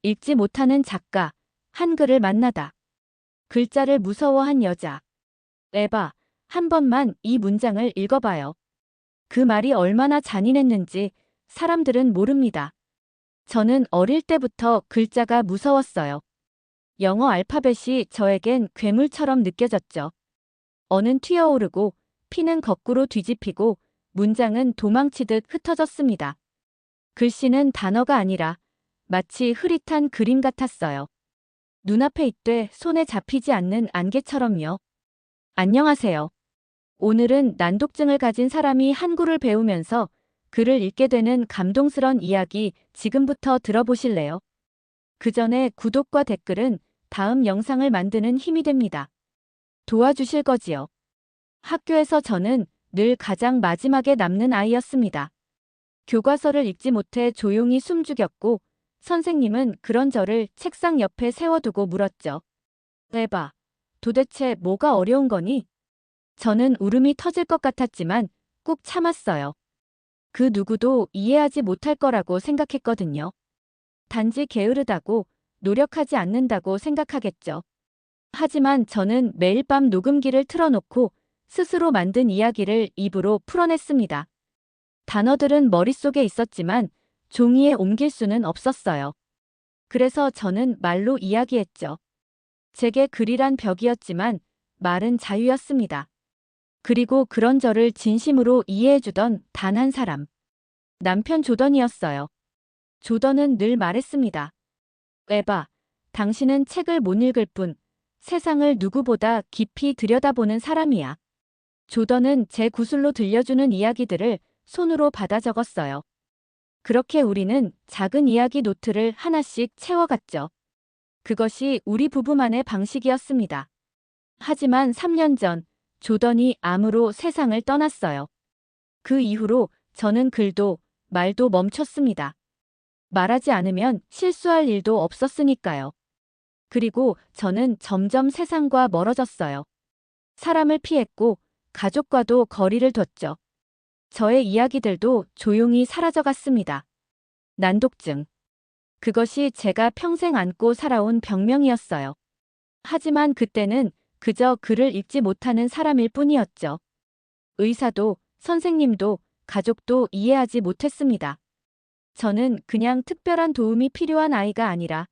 읽지 못하는 작가, 한글을 만나다. 글자를 무서워한 여자. 에바, 한 번만 이 문장을 읽어봐요. 그 말이 얼마나 잔인했는지 사람들은 모릅니다. 저는 어릴 때부터 글자가 무서웠어요. 영어 알파벳이 저에겐 괴물처럼 느껴졌죠. 어는 튀어오르고 피는 거꾸로 뒤집히고 문장은 도망치듯 흩어졌습니다. 글씨는 단어가 아니라 마치 흐릿한 그림 같았어요. 눈앞에 있되 손에 잡히지 않는 안개처럼요. 안녕하세요. 오늘은 난독증을 가진 사람이 한글을 배우면서 글을 읽게 되는 감동스런 이야기 지금부터 들어보실래요? 그 전에 구독과 댓글은 다음 영상을 만드는 힘이 됩니다. 도와주실 거지요? 학교에서 저는 늘 가장 마지막에 남는 아이였습니다. 교과서를 읽지 못해 조용히 숨죽였고 선생님은 그런 저를 책상 옆에 세워두고 물었죠. 에바, 도대체 뭐가 어려운 거니? 저는 울음이 터질 것 같았지만 꾹 참았어요. 그 누구도 이해하지 못할 거라고 생각했거든요. 단지 게으르다고 노력하지 않는다고 생각하겠죠. 하지만 저는 매일 밤 녹음기를 틀어놓고 스스로 만든 이야기를 입으로 풀어냈습니다. 단어들은 머릿속에 있었지만 종이에 옮길 수는 없었어요. 그래서 저는 말로 이야기했죠. 제게 글이란 벽이었지만 말은 자유였습니다. 그리고 그런 저를 진심으로 이해해주던 단 한 사람. 남편 조던이었어요. 조던은 늘 말했습니다. 에바, 당신은 책을 못 읽을 뿐 세상을 누구보다 깊이 들여다보는 사람이야. 조던은 제 구슬로 들려주는 이야기들을 손으로 받아 적었어요. 그렇게 우리는 작은 이야기 노트를 하나씩 채워갔죠. 그것이 우리 부부만의 방식이었습니다. 하지만 3년 전 조던이 암으로 세상을 떠났어요. 그 이후로 저는 글도 말도 멈췄습니다. 말하지 않으면 실수할 일도 없었으니까요. 그리고 저는 점점 세상과 멀어졌어요. 사람을 피했고 가족과도 거리를 뒀죠. 저의 이야기들도 조용히 사라져갔습니다. 난독증. 그것이 제가 평생 안고 살아온 병명이었어요. 하지만 그때는 그저 글을 읽지 못하는 사람일 뿐이었죠. 의사도, 선생님도, 가족도 이해하지 못했습니다. 저는 그냥 특별한 도움이 필요한 아이가 아니라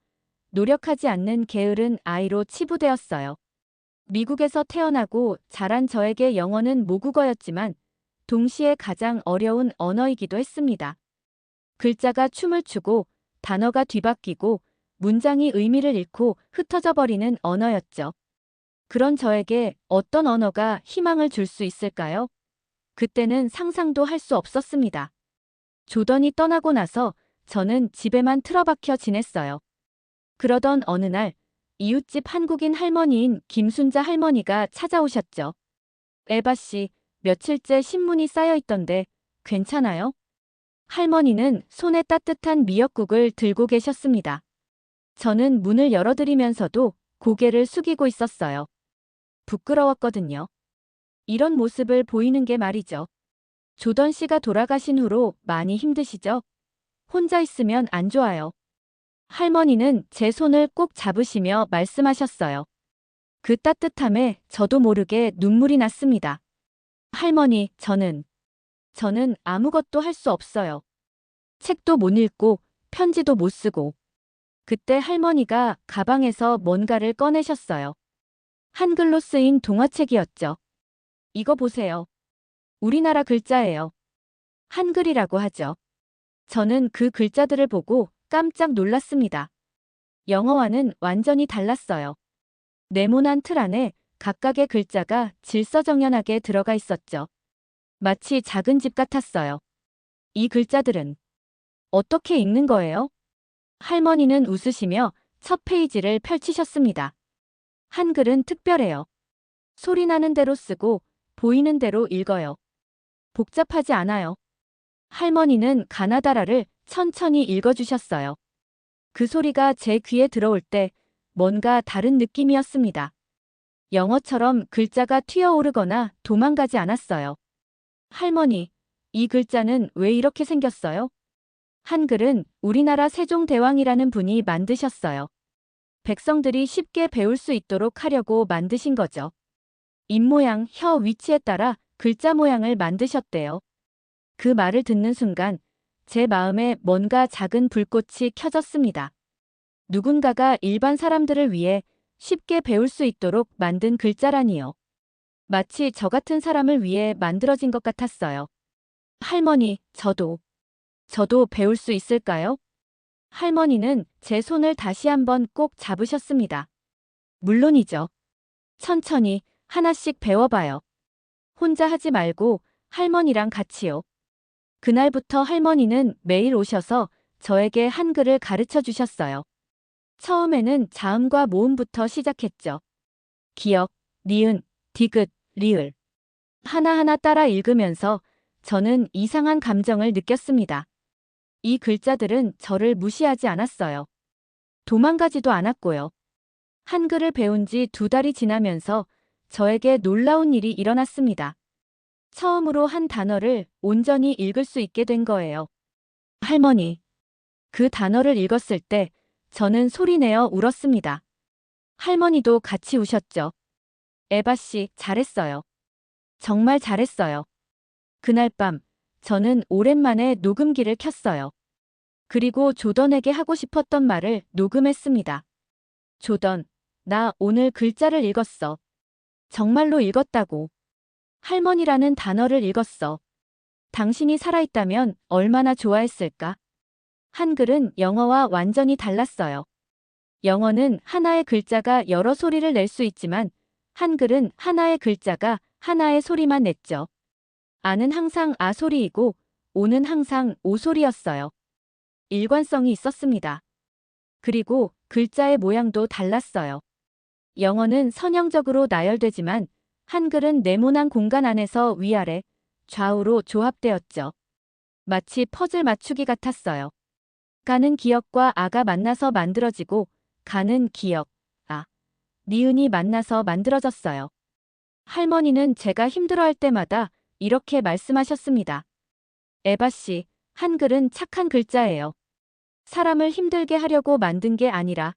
노력하지 않는 게으른 아이로 치부되었어요. 미국에서 태어나고 자란 저에게 영어는 모국어였지만 동시에 가장 어려운 언어이기도 했습니다. 글자가 춤을 추고 단어가 뒤바뀌고 문장이 의미를 잃고 흩어져 버리는 언어였죠. 그런 저에게 어떤 언어가 희망을 줄 수 있을까요? 그때는 상상도 할 수 없었습니다. 조던이 떠나고 나서 저는 집에만 틀어박혀 지냈어요. 그러던 어느 날 이웃집 한국인 할머니인 김순자 할머니가 찾아오셨죠. 에바 씨, 며칠째 신문이 쌓여 있던데 괜찮아요? 할머니는 손에 따뜻한 미역국을 들고 계셨습니다. 저는 문을 열어드리면서도 고개를 숙이고 있었어요. 부끄러웠거든요. 이런 모습을 보이는 게 말이죠. 조던 씨가 돌아가신 후로 많이 힘드시죠? 혼자 있으면 안 좋아요. 할머니는 제 손을 꼭 잡으시며 말씀하셨어요. 그 따뜻함에 저도 모르게 눈물이 났습니다. 할머니, 저는 아무것도 할 수 없어요. 책도 못 읽고 편지도 못 쓰고. 그때 할머니가 가방에서 뭔가를 꺼내셨어요. 한글로 쓰인 동화책이었죠. 이거 보세요. 우리나라 글자예요. 한글이라고 하죠. 저는 그 글자들을 보고 깜짝 놀랐습니다. 영어와는 완전히 달랐어요. 네모난 틀 안에 각각의 글자가 질서정연하게 들어가 있었죠. 마치 작은 집 같았어요. 이 글자들은 어떻게 읽는 거예요? 할머니는 웃으시며 첫 페이지를 펼치셨습니다. 한글은 특별해요. 소리 나는 대로 쓰고 보이는 대로 읽어요. 복잡하지 않아요. 할머니는 가나다라를 천천히 읽어주셨어요. 그 소리가 제 귀에 들어올 때 뭔가 다른 느낌이었습니다. 영어처럼 글자가 튀어오르거나 도망가지 않았어요. 할머니, 이 글자는 왜 이렇게 생겼어요? 한글은 우리나라 세종대왕이라는 분이 만드셨어요. 백성들이 쉽게 배울 수 있도록 하려고 만드신 거죠. 입모양, 혀 위치에 따라 글자 모양을 만드셨대요. 그 말을 듣는 순간 제 마음에 뭔가 작은 불꽃이 켜졌습니다. 누군가가 일반 사람들을 위해 쉽게 배울 수 있도록 만든 글자라니요. 마치 저 같은 사람을 위해 만들어진 것 같았어요. 할머니, 저도 배울 수 있을까요? 할머니는 제 손을 다시 한번 꼭 잡으셨습니다. 물론이죠. 천천히 하나씩 배워봐요. 혼자 하지 말고 할머니랑 같이요. 그날부터 할머니는 매일 오셔서 저에게 한글을 가르쳐 주셨어요. 처음에는 자음과 모음부터 시작했죠. 기역, 니은, 디귿, 리을. 하나하나 따라 읽으면서 저는 이상한 감정을 느꼈습니다. 이 글자들은 저를 무시하지 않았어요. 도망가지도 않았고요. 한글을 배운 지 2달이 지나면서 저에게 놀라운 일이 일어났습니다. 처음으로 한 단어를 온전히 읽을 수 있게 된 거예요. 할머니. 그 단어를 읽었을 때 저는 소리내어 울었습니다. 할머니도 같이 우셨죠. 에바 씨, 잘했어요. 정말 잘했어요. 그날 밤, 저는 오랜만에 녹음기를 켰어요. 그리고 조던에게 하고 싶었던 말을 녹음했습니다. 조던, 나 오늘 글자를 읽었어. 정말로 읽었다고. 할머니라는 단어를 읽었어. 당신이 살아있다면 얼마나 좋아했을까? 한글은 영어와 완전히 달랐어요. 영어는 하나의 글자가 여러 소리를 낼 수 있지만 한글은 하나의 글자가 하나의 소리만 냈죠. 아는 항상 아 소리이고 오는 항상 오 소리였어요. 일관성이 있었습니다. 그리고 글자의 모양도 달랐어요. 영어는 선형적으로 나열되지만 한글은 네모난 공간 안에서 위아래, 좌우로 조합되었죠. 마치 퍼즐 맞추기 같았어요. 가는 기역과 아가 만나서 만들어지고 가는 기역, 아, 니은이 만나서 만들어졌어요. 할머니는 제가 힘들어할 때마다 이렇게 말씀하셨습니다. 에바 씨, 한글은 착한 글자예요. 사람을 힘들게 하려고 만든 게 아니라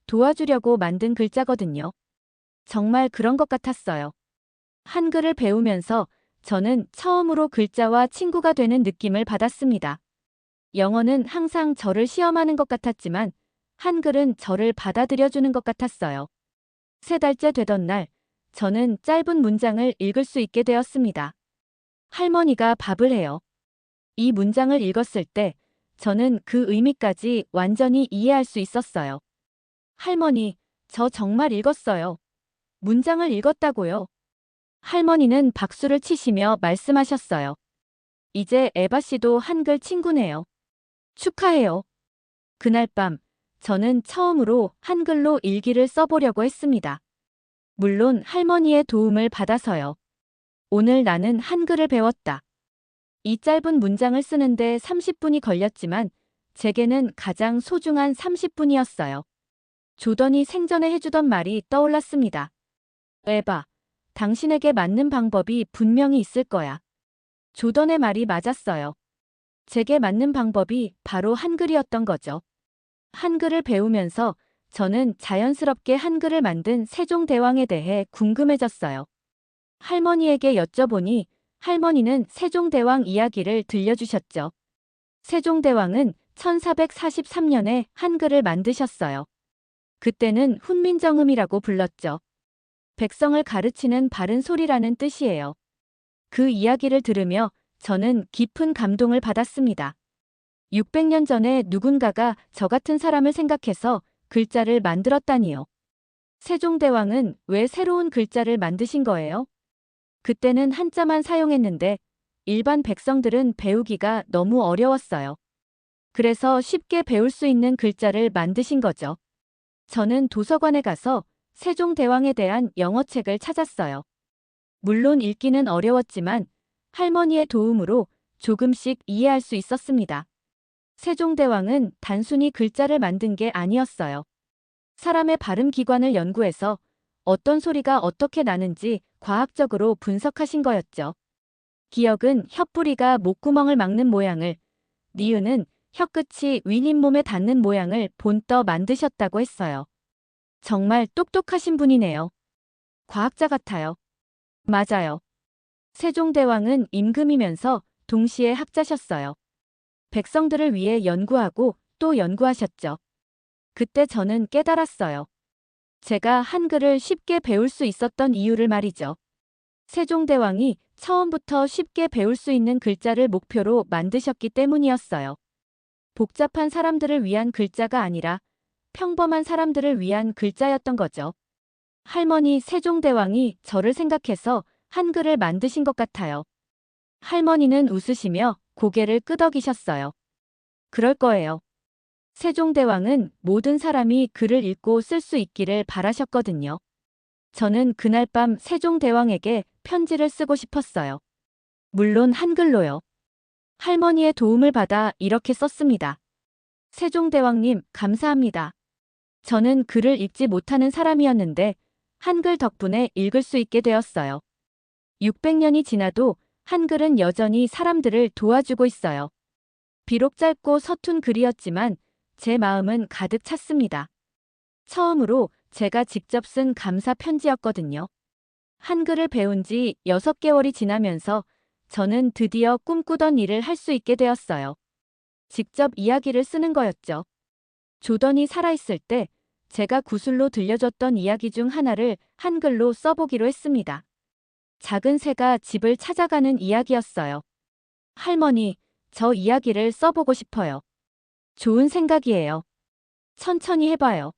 도와주려고 만든 글자거든요. 정말 그런 것 같았어요. 한글을 배우면서 저는 처음으로 글자와 친구가 되는 느낌을 받았습니다. 영어는 항상 저를 시험하는 것 같았지만 한글은 저를 받아들여주는 것 같았어요. 3달째 되던 날, 저는 짧은 문장을 읽을 수 있게 되었습니다. 할머니가 밥을 해요. 이 문장을 읽었을 때 저는 그 의미까지 완전히 이해할 수 있었어요. 할머니, 저 정말 읽었어요. 문장을 읽었다고요. 할머니는 박수를 치시며 말씀하셨어요. 이제 에바 씨도 한글 친구네요. 축하해요. 그날 밤, 저는 처음으로 한글로 일기를 써보려고 했습니다. 물론 할머니의 도움을 받아서요. 오늘 나는 한글을 배웠다. 이 짧은 문장을 쓰는데 30분이 걸렸지만 제게는 가장 소중한 30분이었어요. 조던이 생전에 해주던 말이 떠올랐습니다. 에바, 당신에게 맞는 방법이 분명히 있을 거야. 조던의 말이 맞았어요. 제게 맞는 방법이 바로 한글이었던 거죠. 한글을 배우면서 저는 자연스럽게 한글을 만든 세종대왕에 대해 궁금해졌어요. 할머니에게 여쭤보니 할머니는 세종대왕 이야기를 들려주셨죠. 세종대왕은 1443년에 한글을 만드셨어요. 그때는 훈민정음이라고 불렀죠. 백성을 가르치는 바른 소리라는 뜻이에요. 그 이야기를 들으며 저는 깊은 감동을 받았습니다. 600년 전에 누군가가 저 같은 사람을 생각해서 글자를 만들었다니요. 세종대왕은 왜 새로운 글자를 만드신 거예요? 그때는 한자만 사용했는데 일반 백성들은 배우기가 너무 어려웠어요. 그래서 쉽게 배울 수 있는 글자를 만드신 거죠. 저는 도서관에 가서 세종대왕에 대한 영어책을 찾았어요. 물론 읽기는 어려웠지만 할머니의 도움으로 조금씩 이해할 수 있었습니다. 세종대왕은 단순히 글자를 만든 게 아니었어요. 사람의 발음 기관을 연구해서 어떤 소리가 어떻게 나는지 과학적으로 분석하신 거였죠. 기역은 혀뿌리가 목구멍을 막는 모양을, 니은은 혀끝이 윈 잇몸에 닿는 모양을 본떠 만드셨다고 했어요. 정말 똑똑하신 분이네요. 과학자 같아요. 맞아요. 세종대왕은 임금이면서 동시에 학자셨어요. 백성들을 위해 연구하고 또 연구하셨죠. 그때 저는 깨달았어요. 제가 한글을 쉽게 배울 수 있었던 이유를 말이죠. 세종대왕이 처음부터 쉽게 배울 수 있는 글자를 목표로 만드셨기 때문이었어요. 복잡한 사람들을 위한 글자가 아니라 평범한 사람들을 위한 글자였던 거죠. 할머니 세종대왕이 저를 생각해서 한글을 만드신 것 같아요. 할머니는 웃으시며 고개를 끄덕이셨어요. 그럴 거예요. 세종대왕은 모든 사람이 글을 읽고 쓸 수 있기를 바라셨거든요. 저는 그날 밤 세종대왕에게 편지를 쓰고 싶었어요. 물론 한글로요. 할머니의 도움을 받아 이렇게 썼습니다. 세종대왕님, 감사합니다. 저는 글을 읽지 못하는 사람이었는데 한글 덕분에 읽을 수 있게 되었어요. 600년이 지나도 한글은 여전히 사람들을 도와주고 있어요. 비록 짧고 서툰 글이었지만 제 마음은 가득 찼습니다. 처음으로 제가 직접 쓴 감사 편지였거든요. 한글을 배운 지 6개월이 지나면서 저는 드디어 꿈꾸던 일을 할 수 있게 되었어요. 직접 이야기를 쓰는 거였죠. 조던이 살아있을 때 제가 구슬로 들려줬던 이야기 중 하나를 한글로 써보기로 했습니다. 작은 새가 집을 찾아가는 이야기였어요. 할머니, 저 이야기를 써보고 싶어요. 좋은 생각이에요. 천천히 해봐요.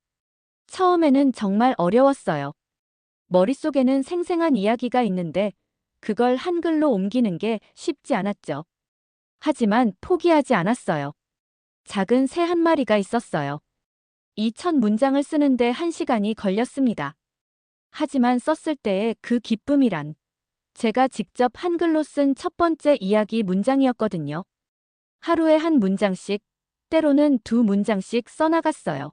처음에는 정말 어려웠어요. 머릿속에는 생생한 이야기가 있는데 그걸 한글로 옮기는 게 쉽지 않았죠. 하지만 포기하지 않았어요. 작은 새 한 마리가 있었어요. 이 첫 문장을 쓰는데 1시간이 걸렸습니다. 하지만 썼을 때의 그 기쁨이란 제가 직접 한글로 쓴 첫 번째 이야기 문장이었거든요. 하루에 한 문장씩, 때로는 2문장씩 써나갔어요.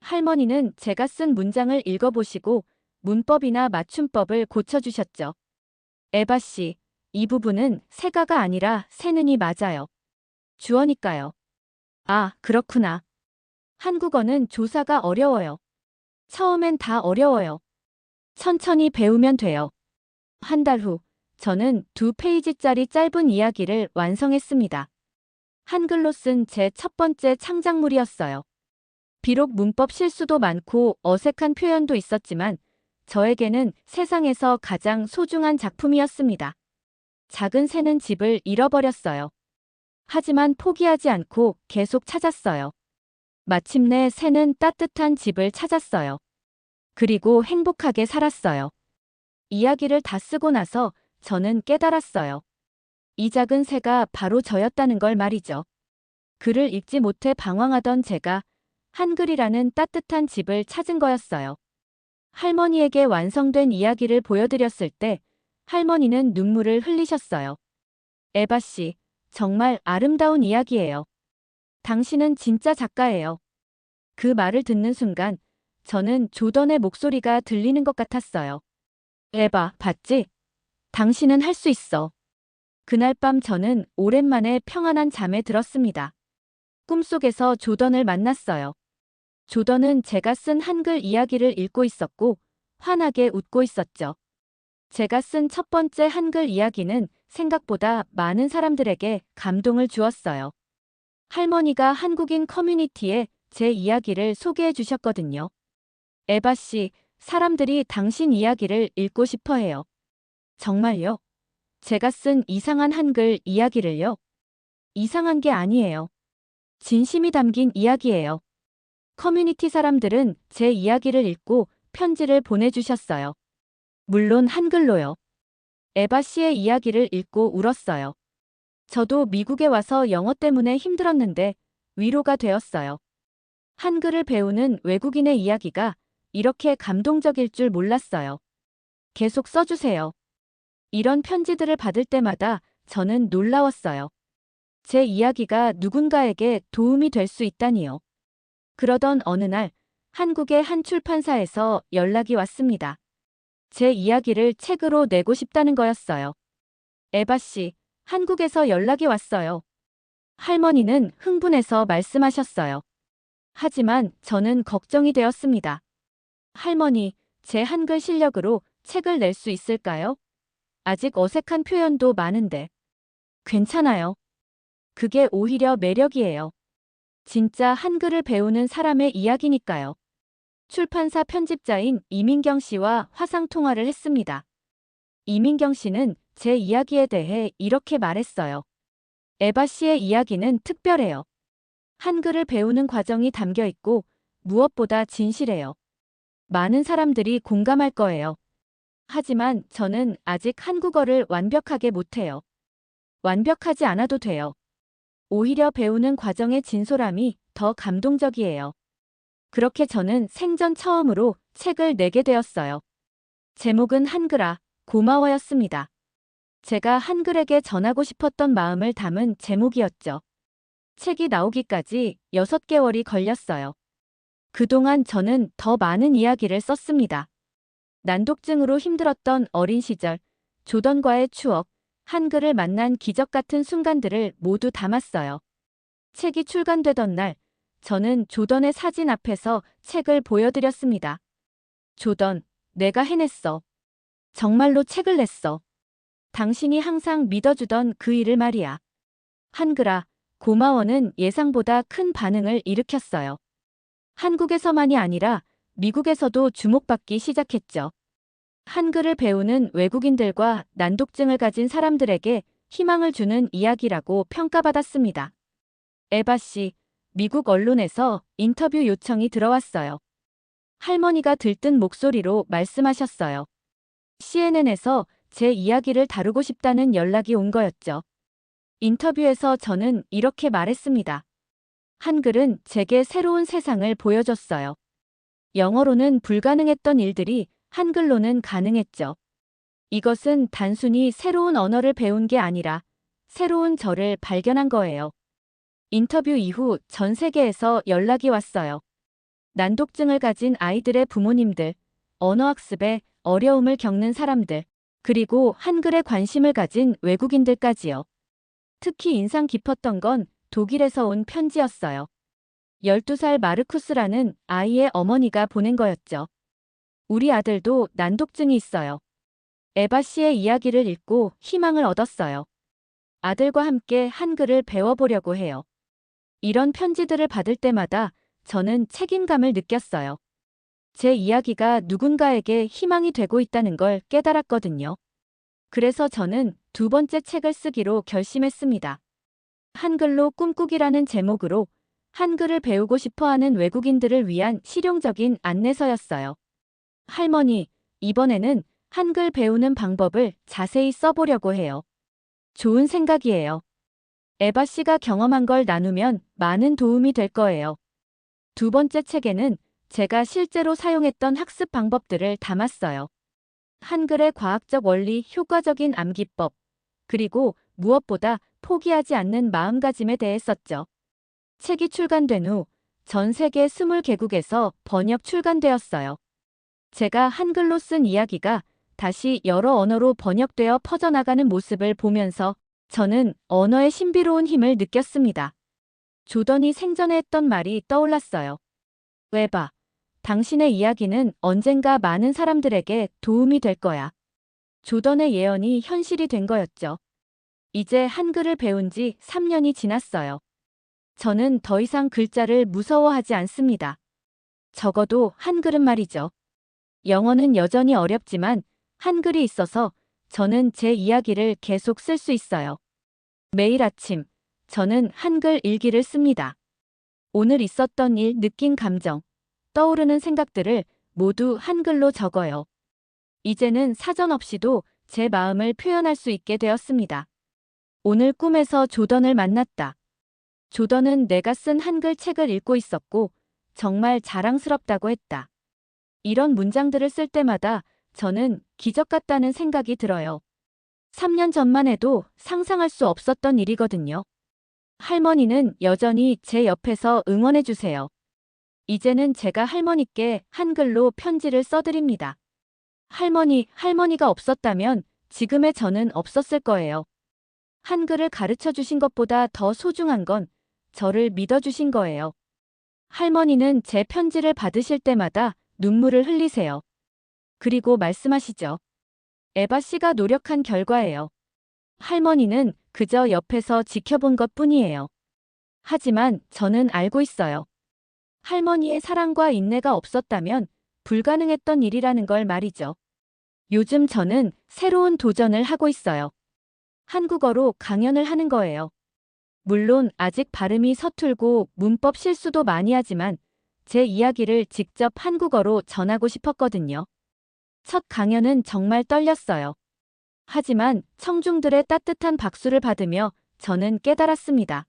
할머니는 제가 쓴 문장을 읽어보시고 문법이나 맞춤법을 고쳐주셨죠. 에바 씨, 이 부분은 새가가 아니라 새는이 맞아요. 주어니까요. 아, 그렇구나. 한국어는 조사가 어려워요. 처음엔 다 어려워요. 천천히 배우면 돼요. 한 달 후, 저는 2페이지짜리 짧은 이야기를 완성했습니다. 한글로 쓴 제 첫 번째 창작물이었어요. 비록 문법 실수도 많고 어색한 표현도 있었지만 저에게는 세상에서 가장 소중한 작품이었습니다. 작은 새는 집을 잃어버렸어요. 하지만 포기하지 않고 계속 찾았어요. 마침내 새는 따뜻한 집을 찾았어요. 그리고 행복하게 살았어요. 이야기를 다 쓰고 나서 저는 깨달았어요. 이 작은 새가 바로 저였다는 걸 말이죠. 글을 읽지 못해 방황하던 제가 한글이라는 따뜻한 집을 찾은 거였어요. 할머니에게 완성된 이야기를 보여드렸을 때 할머니는 눈물을 흘리셨어요. 에바 씨, 정말 아름다운 이야기예요. 당신은 진짜 작가예요. 그 말을 듣는 순간 저는 조던의 목소리가 들리는 것 같았어요. 에바, 봤지? 당신은 할 수 있어. 그날 밤 저는 오랜만에 평안한 잠에 들었습니다. 꿈속에서 조던을 만났어요. 조던은 제가 쓴 한글 이야기를 읽고 있었고 환하게 웃고 있었죠. 제가 쓴 첫 번째 한글 이야기는 생각보다 많은 사람들에게 감동을 주었어요. 할머니가 한국인 커뮤니티에 제 이야기를 소개해 주셨거든요. 에바 씨, 사람들이 당신 이야기를 읽고 싶어 해요. 정말요? 제가 쓴 이상한 한글 이야기를요? 이상한 게 아니에요. 진심이 담긴 이야기예요. 커뮤니티 사람들은 제 이야기를 읽고 편지를 보내주셨어요. 물론 한글로요. 에바 씨의 이야기를 읽고 울었어요. 저도 미국에 와서 영어 때문에 힘들었는데 위로가 되었어요. 한글을 배우는 외국인의 이야기가 이렇게 감동적일 줄 몰랐어요. 계속 써주세요. 이런 편지들을 받을 때마다 저는 놀라웠어요. 제 이야기가 누군가에게 도움이 될 수 있다니요. 그러던 어느 날 한국의 한 출판사에서 연락이 왔습니다. 제 이야기를 책으로 내고 싶다는 거였어요. 에바 씨, 한국에서 연락이 왔어요. 할머니는 흥분해서 말씀하셨어요. 하지만 저는 걱정이 되었습니다. 할머니, 제 한글 실력으로 책을 낼 수 있을까요? 아직 어색한 표현도 많은데. 괜찮아요. 그게 오히려 매력이에요. 진짜 한글을 배우는 사람의 이야기니까요. 출판사 편집자인 이민경 씨와 화상 통화를 했습니다. 이민경 씨는 제 이야기에 대해 이렇게 말했어요. 에바 씨의 이야기는 특별해요. 한글을 배우는 과정이 담겨 있고 무엇보다 진실해요. 많은 사람들이 공감할 거예요. 하지만 저는 아직 한국어를 완벽하게 못해요. 완벽하지 않아도 돼요. 오히려 배우는 과정의 진솔함이 더 감동적이에요. 그렇게 저는 생전 처음으로 책을 내게 되었어요. 제목은 한글아, 고마워였습니다. 제가 한글에게 전하고 싶었던 마음을 담은 제목이었죠. 책이 나오기까지 6개월이 걸렸어요. 그동안 저는 더 많은 이야기를 썼습니다. 난독증으로 힘들었던 어린 시절, 조던과의 추억, 한글을 만난 기적 같은 순간들을 모두 담았어요. 책이 출간되던 날, 저는 조던의 사진 앞에서 책을 보여드렸습니다. 조던, 내가 해냈어. 정말로 책을 냈어. 당신이 항상 믿어주던 그 일을 말이야. 한글아, 고마워는 예상보다 큰 반응을 일으켰어요. 한국에서만이 아니라 미국에서도 주목받기 시작했죠. 한글을 배우는 외국인들과 난독증을 가진 사람들에게 희망을 주는 이야기라고 평가받았습니다. 에바 씨, 미국 언론에서 인터뷰 요청이 들어왔어요. 할머니가 들뜬 목소리로 말씀하셨어요. CNN에서 제 이야기를 다루고 싶다는 연락이 온 거였죠. 인터뷰에서 저는 이렇게 말했습니다. 한글은 제게 새로운 세상을 보여줬어요. 영어로는 불가능했던 일들이 한글로는 가능했죠. 이것은 단순히 새로운 언어를 배운 게 아니라 새로운 저를 발견한 거예요. 인터뷰 이후 전 세계에서 연락이 왔어요. 난독증을 가진 아이들의 부모님들, 언어학습에 어려움을 겪는 사람들, 그리고 한글에 관심을 가진 외국인들까지요. 특히 인상 깊었던 건 독일에서 온 편지였어요. 12살 마르쿠스라는 아이의 어머니가 보낸 거였죠. 우리 아들도 난독증이 있어요. 에바 씨의 이야기를 읽고 희망을 얻었어요. 아들과 함께 한글을 배워보려고 해요. 이런 편지들을 받을 때마다 저는 책임감을 느꼈어요. 제 이야기가 누군가에게 희망이 되고 있다는 걸 깨달았거든요. 그래서 저는 두 번째 책을 쓰기로 결심했습니다. 한글로 꿈꾸기라는 제목으로 한글을 배우고 싶어하는 외국인들을 위한 실용적인 안내서였어요. 할머니, 이번에는 한글 배우는 방법을 자세히 써보려고 해요. 좋은 생각이에요. 에바 씨가 경험한 걸 나누면 많은 도움이 될 거예요. 두 번째 책에는 제가 실제로 사용했던 학습 방법들을 담았어요. 한글의 과학적 원리, 효과적인 암기법, 그리고 무엇보다 포기하지 않는 마음가짐에 대해 썼죠. 책이 출간된 후 전 세계 20개국에서 번역 출간되었어요. 제가 한글로 쓴 이야기가 다시 여러 언어로 번역되어 퍼져나가는 모습을 보면서 저는 언어의 신비로운 힘을 느꼈습니다. 조던이 생전에 했던 말이 떠올랐어요. 에바, 당신의 이야기는 언젠가 많은 사람들에게 도움이 될 거야. 조던의 예언이 현실이 된 거였죠. 이제 한글을 배운 지 3년이 지났어요. 저는 더 이상 글자를 무서워하지 않습니다. 적어도 한글은 말이죠. 영어는 여전히 어렵지만 한글이 있어서 저는 제 이야기를 계속 쓸 수 있어요. 매일 아침, 저는 한글 일기를 씁니다. 오늘 있었던 일, 느낀 감정, 떠오르는 생각들을 모두 한글로 적어요. 이제는 사전 없이도 제 마음을 표현할 수 있게 되었습니다. 오늘 꿈에서 조던을 만났다. 조던은 내가 쓴 한글 책을 읽고 있었고 정말 자랑스럽다고 했다. 이런 문장들을 쓸 때마다 저는 기적 같다는 생각이 들어요. 3년 전만 해도 상상할 수 없었던 일이거든요. 할머니는 여전히 제 옆에서 응원해 주세요. 이제는 제가 할머니께 한글로 편지를 써드립니다. 할머니가 없었다면 지금의 저는 없었을 거예요. 한글을 가르쳐 주신 것보다 더 소중한 건 저를 믿어주신 거예요. 할머니는 제 편지를 받으실 때마다 눈물을 흘리세요. 그리고 말씀하시죠. 에바 씨가 노력한 결과예요. 할머니는 그저 옆에서 지켜본 것 뿐이에요. 하지만 저는 알고 있어요. 할머니의 사랑과 인내가 없었다면 불가능했던 일이라는 걸 말이죠. 요즘 저는 새로운 도전을 하고 있어요. 한국어로 강연을 하는 거예요. 물론 아직 발음이 서툴고 문법 실수도 많이 하지만 제 이야기를 직접 한국어로 전하고 싶었거든요. 첫 강연은 정말 떨렸어요. 하지만 청중들의 따뜻한 박수를 받으며 저는 깨달았습니다.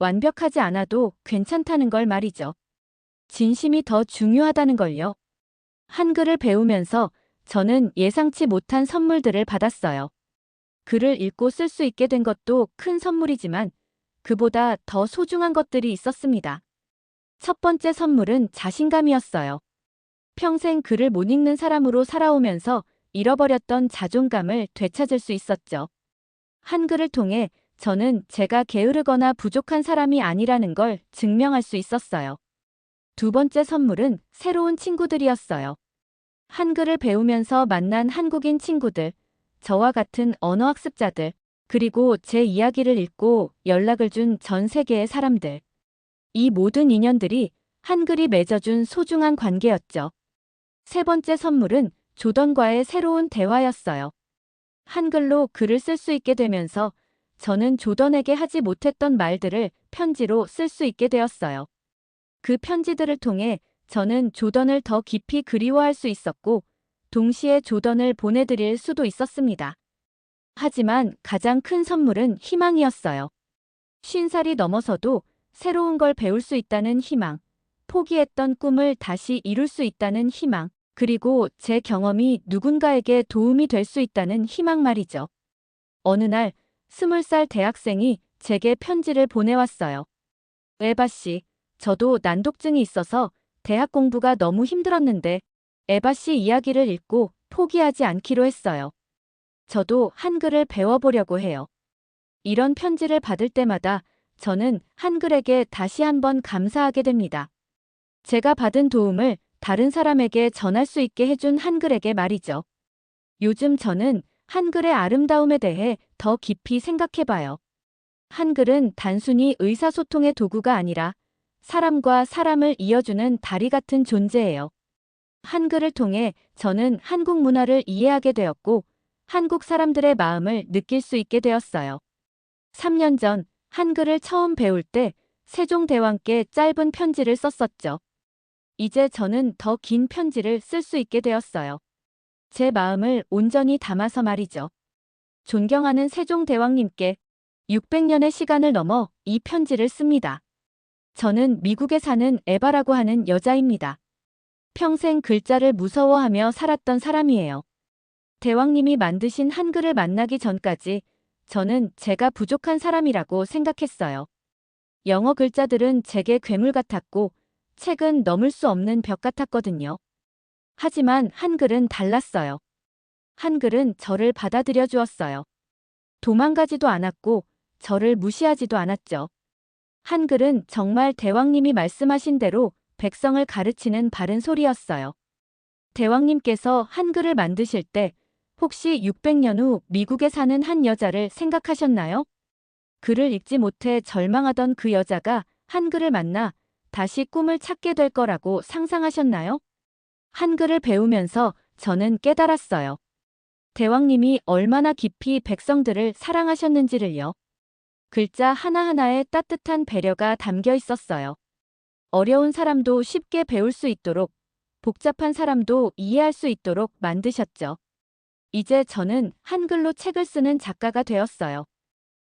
완벽하지 않아도 괜찮다는 걸 말이죠. 진심이 더 중요하다는 걸요. 한글을 배우면서 저는 예상치 못한 선물들을 받았어요. 글을 읽고 쓸 수 있게 된 것도 큰 선물이지만 그보다 더 소중한 것들이 있었습니다. 첫 번째 선물은 자신감이었어요. 평생 글을 못 읽는 사람으로 살아오면서 잃어버렸던 자존감을 되찾을 수 있었죠. 한글을 통해 저는 제가 게으르거나 부족한 사람이 아니라는 걸 증명할 수 있었어요. 두 번째 선물은 새로운 친구들이었어요. 한글을 배우면서 만난 한국인 친구들, 저와 같은 언어학습자들, 그리고 제 이야기를 읽고 연락을 준 전 세계의 사람들. 이 모든 인연들이 한글이 맺어준 소중한 관계였죠. 세 번째 선물은 조던과의 새로운 대화였어요. 한글로 글을 쓸 수 있게 되면서 저는 조던에게 하지 못했던 말들을 편지로 쓸 수 있게 되었어요. 그 편지들을 통해 저는 조던을 더 깊이 그리워할 수 있었고 동시에 조던을 보내드릴 수도 있었습니다. 하지만 가장 큰 선물은 희망이었어요. 50살이 넘어서도 새로운 걸 배울 수 있다는 희망, 포기했던 꿈을 다시 이룰 수 있다는 희망, 그리고 제 경험이 누군가에게 도움이 될 수 있다는 희망 말이죠. 어느 날 20살 대학생이 제게 편지를 보내왔어요. 에바 씨, 저도 난독증이 있어서 대학 공부가 너무 힘들었는데 에바 씨 이야기를 읽고 포기하지 않기로 했어요. 저도 한글을 배워보려고 해요. 이런 편지를 받을 때마다 저는 한글에게 다시 한번 감사하게 됩니다. 제가 받은 도움을 다른 사람에게 전할 수 있게 해준 한글에게 말이죠. 요즘 저는 한글의 아름다움에 대해 더 깊이 생각해봐요. 한글은 단순히 의사소통의 도구가 아니라 사람과 사람을 이어주는 다리 같은 존재예요. 한글을 통해 저는 한국 문화를 이해하게 되었고 한국 사람들의 마음을 느낄 수 있게 되었어요. 3년 전 한글을 처음 배울 때 세종대왕께 짧은 편지를 썼었죠. 이제 저는 더 긴 편지를 쓸 수 있게 되었어요. 제 마음을 온전히 담아서 말이죠. 존경하는 세종대왕님께 600년의 시간을 넘어 이 편지를 씁니다. 저는 미국에 사는 에바라고 하는 여자입니다. 평생 글자를 무서워하며 살았던 사람이에요. 대왕님이 만드신 한글을 만나기 전까지 저는 제가 부족한 사람이라고 생각했어요. 영어 글자들은 제게 괴물 같았고 책은 넘을 수 없는 벽 같았거든요. 하지만 한글은 달랐어요. 한글은 저를 받아들여 주었어요. 도망가지도 않았고 저를 무시하지도 않았죠. 한글은 정말 대왕님이 말씀하신 대로 백성을 가르치는 바른 소리였어요. 대왕님께서 한글을 만드실 때 혹시 600년 후 미국에 사는 한 여자를 생각하셨나요? 글을 읽지 못해 절망하던 그 여자가 한글을 만나 다시 꿈을 찾게 될 거라고 상상하셨나요? 한글을 배우면서 저는 깨달았어요. 대왕님이 얼마나 깊이 백성들을 사랑하셨는지를요. 글자 하나하나에 따뜻한 배려가 담겨 있었어요. 어려운 사람도 쉽게 배울 수 있도록, 복잡한 사람도 이해할 수 있도록 만드셨죠. 이제 저는 한글로 책을 쓰는 작가가 되었어요.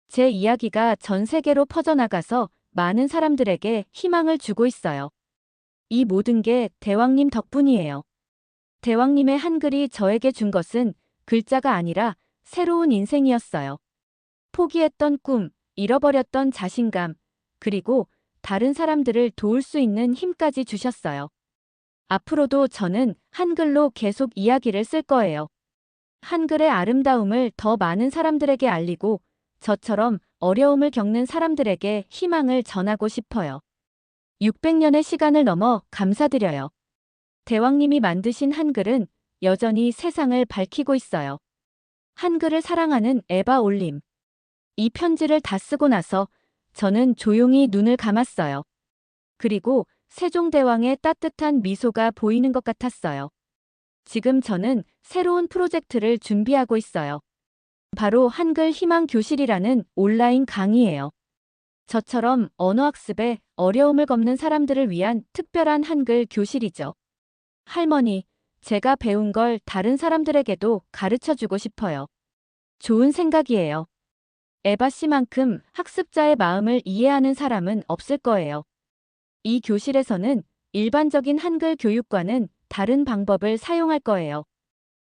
제 이야기가 전 세계로 퍼져나가서 많은 사람들에게 희망을 주고 있어요. 이 모든 게 대왕님 덕분이에요. 대왕님의 한글이 저에게 준 것은 글자가 아니라 새로운 인생이었어요. 포기했던 꿈, 잃어버렸던 자신감, 그리고 다른 사람들을 도울 수 있는 힘까지 주셨어요. 앞으로도 저는 한글로 계속 이야기를 쓸 거예요. 한글의 아름다움을 더 많은 사람들에게 알리고 저처럼 어려움을 겪는 사람들에게 희망을 전하고 싶어요. 600년의 시간을 넘어 감사드려요. 대왕님이 만드신 한글은 여전히 세상을 밝히고 있어요. 한글을 사랑하는 에바 올림. 이 편지를 다 쓰고 나서 저는 조용히 눈을 감았어요. 그리고 세종대왕의 따뜻한 미소가 보이는 것 같았어요. 지금 저는 새로운 프로젝트를 준비하고 있어요. 바로 한글 희망 교실이라는 온라인 강의예요. 저처럼 언어학습에 어려움을 겪는 사람들을 위한 특별한 한글 교실이죠. 할머니, 제가 배운 걸 다른 사람들에게도 가르쳐 주고 싶어요. 좋은 생각이에요. 에바 씨만큼 학습자의 마음을 이해하는 사람은 없을 거예요. 이 교실에서는 일반적인 한글 교육과는 다른 방법을 사용할 거예요.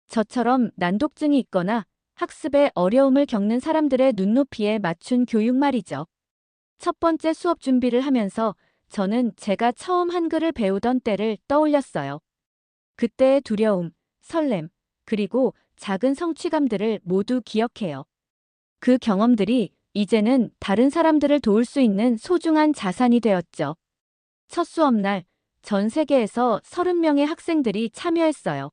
저처럼 난독증이 있거나 학습에 어려움을 겪는 사람들의 눈높이에 맞춘 교육 말이죠. 첫 번째 수업 준비를 하면서 저는 제가 처음 한글을 배우던 때를 떠올렸어요. 그때의 두려움, 설렘, 그리고 작은 성취감들을 모두 기억해요. 그 경험들이 이제는 다른 사람들을 도울 수 있는 소중한 자산이 되었죠. 첫 수업날, 전 세계에서 30명의 학생들이 참여했어요.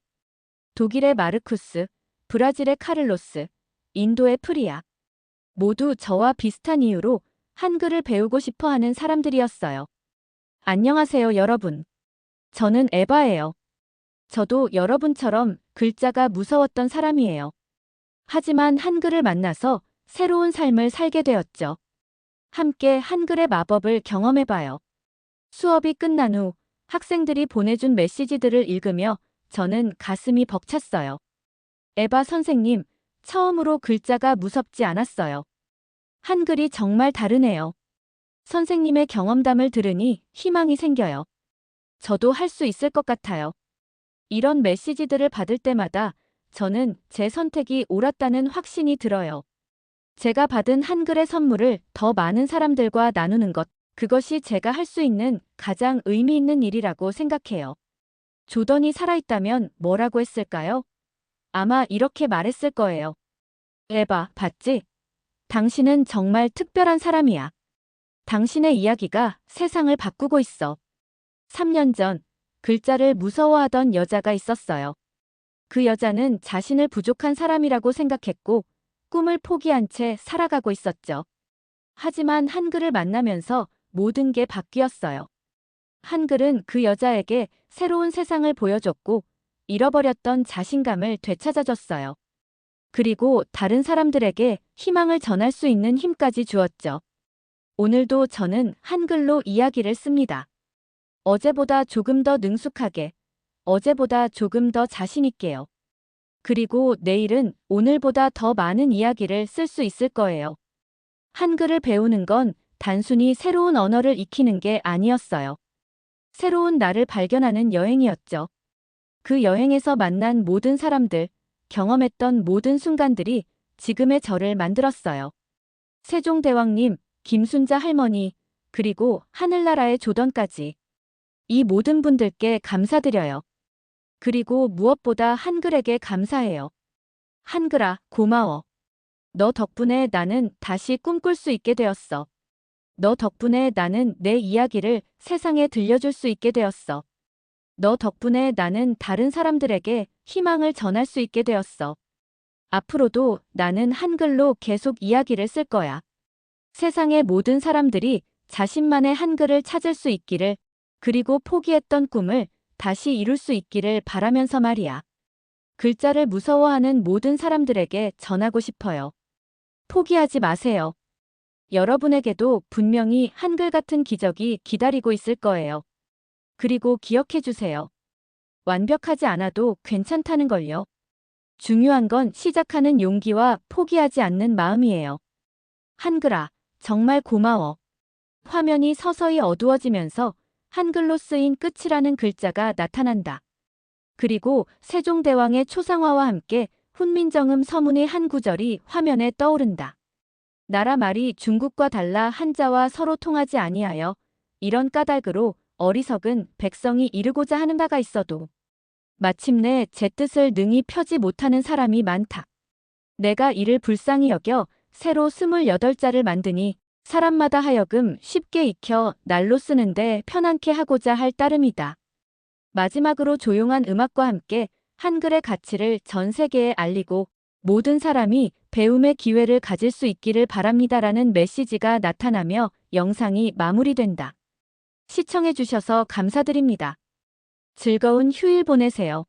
독일의 마르쿠스, 브라질의 카를로스, 인도의 프리아. 모두 저와 비슷한 이유로 한글을 배우고 싶어 하는 사람들이었어요. 안녕하세요, 여러분. 저는 에바예요. 저도 여러분처럼 글자가 무서웠던 사람이에요. 하지만 한글을 만나서 새로운 삶을 살게 되었죠. 함께 한글의 마법을 경험해봐요. 수업이 끝난 후 학생들이 보내준 메시지들을 읽으며 저는 가슴이 벅찼어요. 에바 선생님, 처음으로 글자가 무섭지 않았어요. 한글이 정말 다르네요. 선생님의 경험담을 들으니 희망이 생겨요. 저도 할 수 있을 것 같아요. 이런 메시지들을 받을 때마다 저는 제 선택이 옳았다는 확신이 들어요. 제가 받은 한글의 선물을 더 많은 사람들과 나누는 것, 그것이 제가 할 수 있는 가장 의미 있는 일이라고 생각해요. 조던이 살아있다면 뭐라고 했을까요? 아마 이렇게 말했을 거예요. 에바, 봤지? 당신은 정말 특별한 사람이야. 당신의 이야기가 세상을 바꾸고 있어. 3년 전, 글자를 무서워하던 여자가 있었어요. 그 여자는 자신을 부족한 사람이라고 생각했고, 꿈을 포기한 채 살아가고 있었죠. 하지만 한글을 만나면서 모든 게 바뀌었어요. 한글은 그 여자에게 새로운 세상을 보여줬고, 잃어버렸던 자신감을 되찾아줬어요. 그리고 다른 사람들에게 희망을 전할 수 있는 힘까지 주었죠. 오늘도 저는 한글로 이야기를 씁니다. 어제보다 조금 더 능숙하게, 어제보다 조금 더 자신 있게요. 그리고 내일은 오늘보다 더 많은 이야기를 쓸 수 있을 거예요. 한글을 배우는 건 단순히 새로운 언어를 익히는 게 아니었어요. 새로운 나를 발견하는 여행이었죠. 그 여행에서 만난 모든 사람들, 경험했던 모든 순간들이 지금의 저를 만들었어요. 세종대왕님, 김순자 할머니, 그리고 하늘나라의 조던까지. 이 모든 분들께 감사드려요. 그리고 무엇보다 한글에게 감사해요. 한글아, 고마워. 너 덕분에 나는 다시 꿈꿀 수 있게 되었어. 너 덕분에 나는 내 이야기를 세상에 들려줄 수 있게 되었어. 너 덕분에 나는 다른 사람들에게 희망을 전할 수 있게 되었어. 앞으로도 나는 한글로 계속 이야기를 쓸 거야. 세상의 모든 사람들이 자신만의 한글을 찾을 수 있기를, 그리고 포기했던 꿈을 다시 이룰 수 있기를 바라면서 말이야. 글자를 무서워하는 모든 사람들에게 전하고 싶어요. 포기하지 마세요. 여러분에게도 분명히 한글 같은 기적이 기다리고 있을 거예요. 그리고 기억해 주세요. 완벽하지 않아도 괜찮다는 걸요. 중요한 건 시작하는 용기와 포기하지 않는 마음이에요. 한글아, 정말 고마워. 화면이 서서히 어두워지면서 한글로 쓰인 끝이라는 글자가 나타난다. 그리고 세종대왕의 초상화와 함께 훈민정음 서문의 한 구절이 화면에 떠오른다. 나라 말이 중국과 달라 한자와 서로 통하지 아니하여 이런 까닭으로 어리석은 백성이 이르고자 하는 바가 있어도 마침내 제 뜻을 능히 펴지 못하는 사람이 많다. 내가 이를 불쌍히 여겨 새로 28자를 만드니 사람마다 하여금 쉽게 익혀 날로 쓰는데 편안케 하고자 할 따름이다. 마지막으로 조용한 음악과 함께 한글의 가치를 전 세계에 알리고 모든 사람이 배움의 기회를 가질 수 있기를 바랍니다라는 메시지가 나타나며 영상이 마무리된다. 시청해주셔서 감사드립니다. 즐거운 휴일 보내세요.